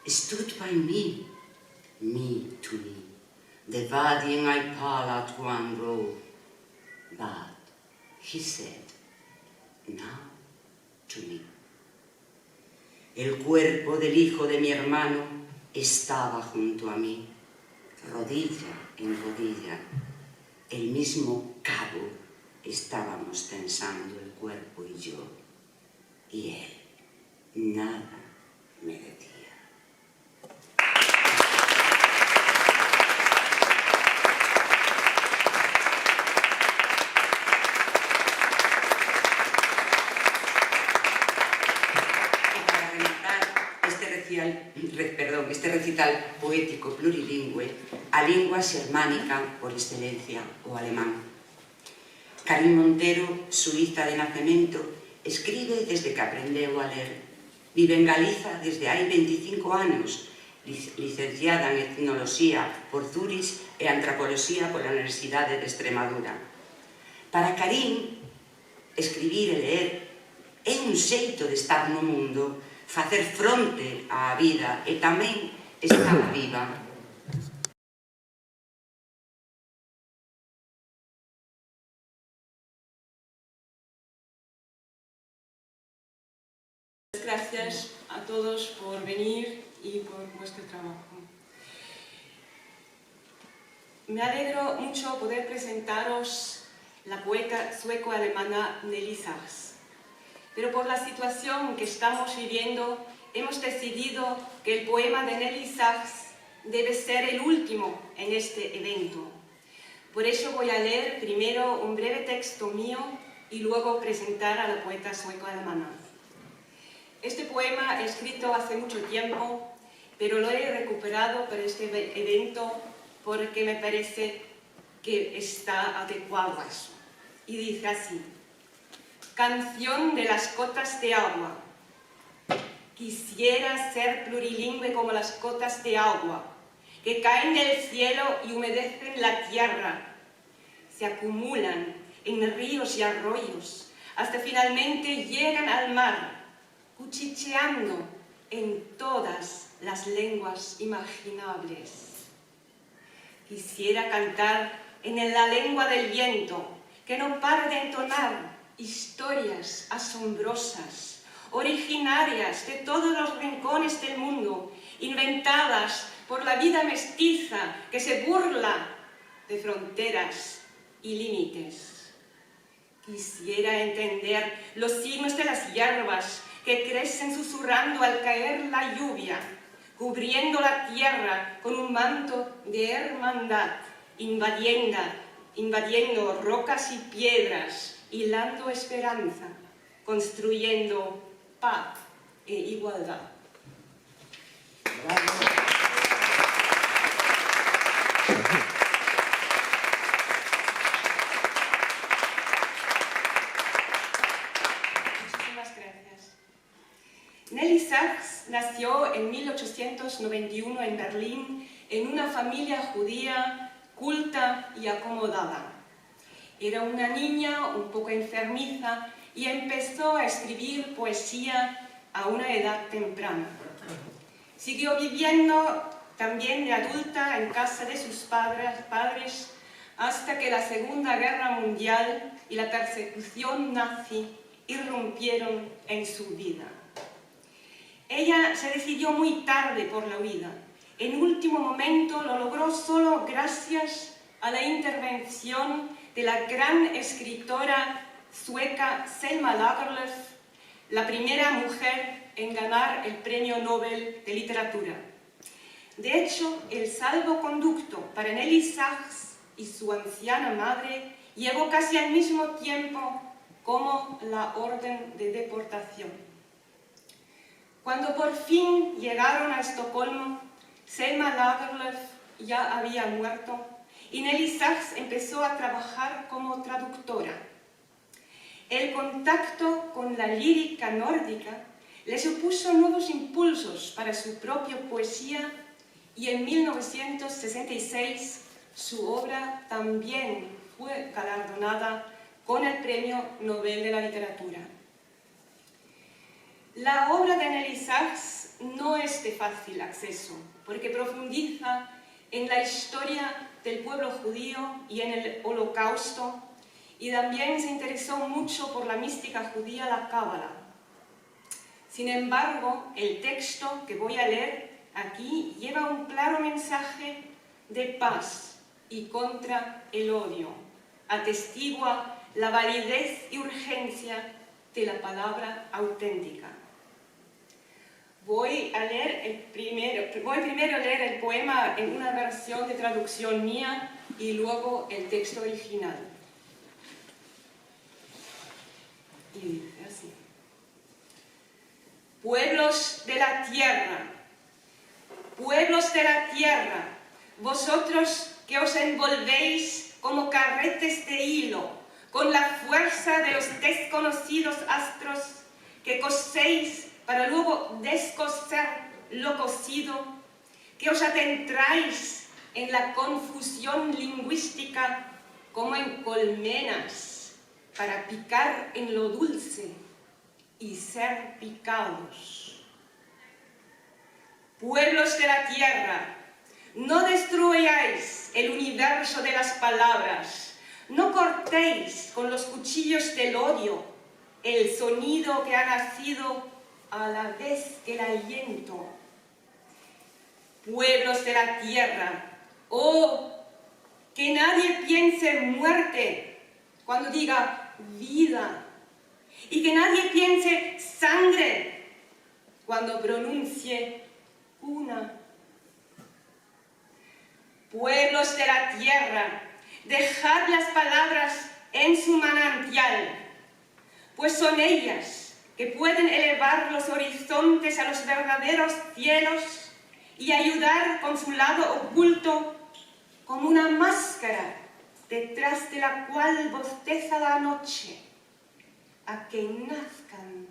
stood by me, me to me, the body and I pall at one row, but he said, now to me. El cuerpo del hijo de mi hermano estaba junto a mí, rodilla en rodilla. El mismo cabo estábamos tensando el cuerpo y yo, y él nada me decía. Este recital poético plurilingüe a lingua xermánica por excelencia, o alemán. Karin Montero, suiza de nacemento, escribe desde que aprendeu a ler. Vive en Galiza desde hai 25 anos, licenciada en etnoloxía por Zurich e antropoloxía pola Universidade de Extremadura. Para Karin, escribir e ler é un xeito de estar no mundo, facer fronte á vida e tamén estar viva. Gracias a todos por venir y por vuestro trabajo. Me alegro mucho poder presentaros la poeta sueco-alemana Nelly Sachs. Pero por la situación que estamos viviendo, hemos decidido que el poema de Nelly Sachs debe ser el último en este evento. Por eso voy a leer primero un breve texto mío y luego presentar a la poeta sueco-alemana. Este poema he escrito hace mucho tiempo, pero lo he recuperado para este evento porque me parece que está adecuado a eso. Y dice así: Canción de las gotas de agua. Quisiera ser plurilingüe como las gotas de agua, que caen del cielo y humedecen la tierra. Se acumulan en ríos y arroyos, hasta finalmente llegan al mar, cuchicheando en todas las lenguas imaginables. Quisiera cantar en la lengua del viento, que no para de entonar historias asombrosas, originarias de todos los rincones del mundo, inventadas por la vida mestiza que se burla de fronteras y límites. Quisiera entender los signos de las hierbas que crecen susurrando al caer la lluvia, cubriendo la tierra con un manto de hermandad, invadiendo rocas y piedras, hilando esperanza, construyendo paz e igualdad. Bravo. Nelly Sachs nació en 1891 en Berlín en una familia judía culta y acomodada. Era una niña un poco enfermiza y empezó a escribir poesía a una edad temprana. Siguió viviendo también de adulta en casa de sus padres hasta que la Segunda Guerra Mundial y la persecución nazi irrumpieron en su vida. Ella se decidió muy tarde por la huida. En último momento lo logró solo gracias a la intervención de la gran escritora sueca Selma Lagerlöf, la primera mujer en ganar el Premio Nobel de Literatura. De hecho, el salvoconducto para Nelly Sachs y su anciana madre llegó casi al mismo tiempo como la orden de deportación. Cuando por fin llegaron a Estocolmo, Selma Lagerlöf ya había muerto y Nelly Sachs empezó a trabajar como traductora. El contacto con la lírica nórdica le supuso nuevos impulsos para su propia poesía y en 1966 su obra también fue galardonada con el Premio Nobel de la Literatura. La obra de Nelly Sachs no es de fácil acceso, porque profundiza en la historia del pueblo judío y en el Holocausto, y también se interesó mucho por la mística judía, la Cábala. Sin embargo, el texto que voy a leer aquí lleva un claro mensaje de paz y contra el odio. Atestigua la validez y urgencia de la palabra auténtica. Voy primero a leer el poema en una versión de traducción mía y luego el texto original. Y dice así: pueblos de la tierra, vosotros que os envolvéis como carretes de hilo, con la fuerza de los desconocidos astros, que coséis para luego descoser lo cosido, que os adentráis en la confusión lingüística como en colmenas, para picar en lo dulce y ser picados. Pueblos de la tierra, no destruyáis el universo de las palabras, no cortéis con los cuchillos del odio el sonido que ha nacido a la vez que el aliento. Pueblos de la tierra, oh, que nadie piense muerte cuando diga vida, y que nadie piense sangre cuando pronuncie una. Pueblos de la tierra, dejad las palabras en su manantial, pues son ellas que pueden elevar los horizontes a los verdaderos cielos y ayudar con su lado oculto como una máscara detrás de la cual bosteza la noche, a que nazcan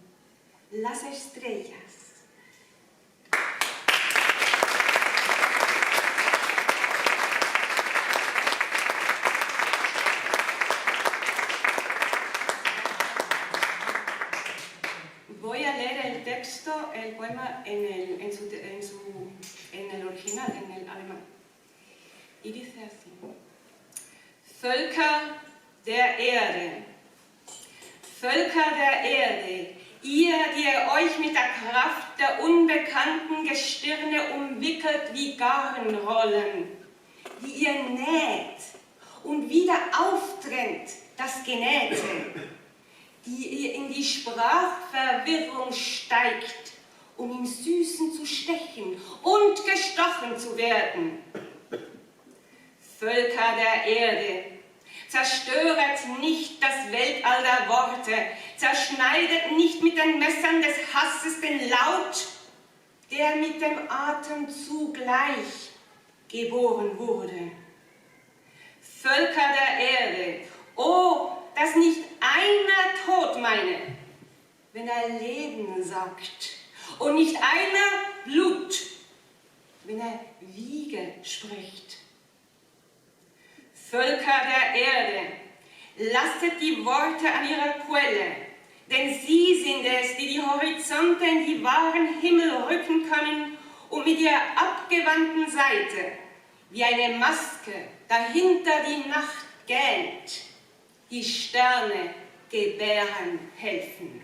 las estrellas. Voy a leer el texto, el poema en el original, en el alemán. Y dice así: Völker der Erde, ihr, die ihr euch mit der Kraft der unbekannten Gestirne umwickelt wie Garnrollen, die ihr näht und wieder auftrennt das Genähte, die ihr in die Sprachverwirrung steigt, um im Süßen zu stechen und gestochen zu werden. Völker der Erde, zerstöret nicht das Weltall der Worte, zerschneidet nicht mit den Messern des Hasses den Laut, der mit dem Atem zugleich geboren wurde. Völker der Erde, oh, dass nicht einer Tod meine, wenn er Leben sagt, und nicht einer Blut, wenn Wiege spricht. Völker der Erde, lasset die Worte an ihrer Quelle, denn sie sind es, die die Horizonte in die wahren Himmel rücken können und mit ihrer abgewandten Seite, wie eine Maske, dahinter die Nacht gähnt, die Sterne gebären helfen.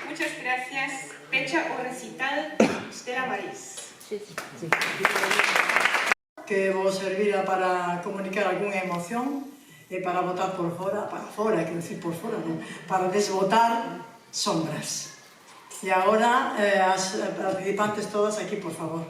Muchas gracias. Fecha o recital Estela Maris. Que vos servirá para comunicar algunha emoción e para botar por fora, quero decir por fora, non? Para desbotar sombras. E agora, as participantes todas aquí, por favor.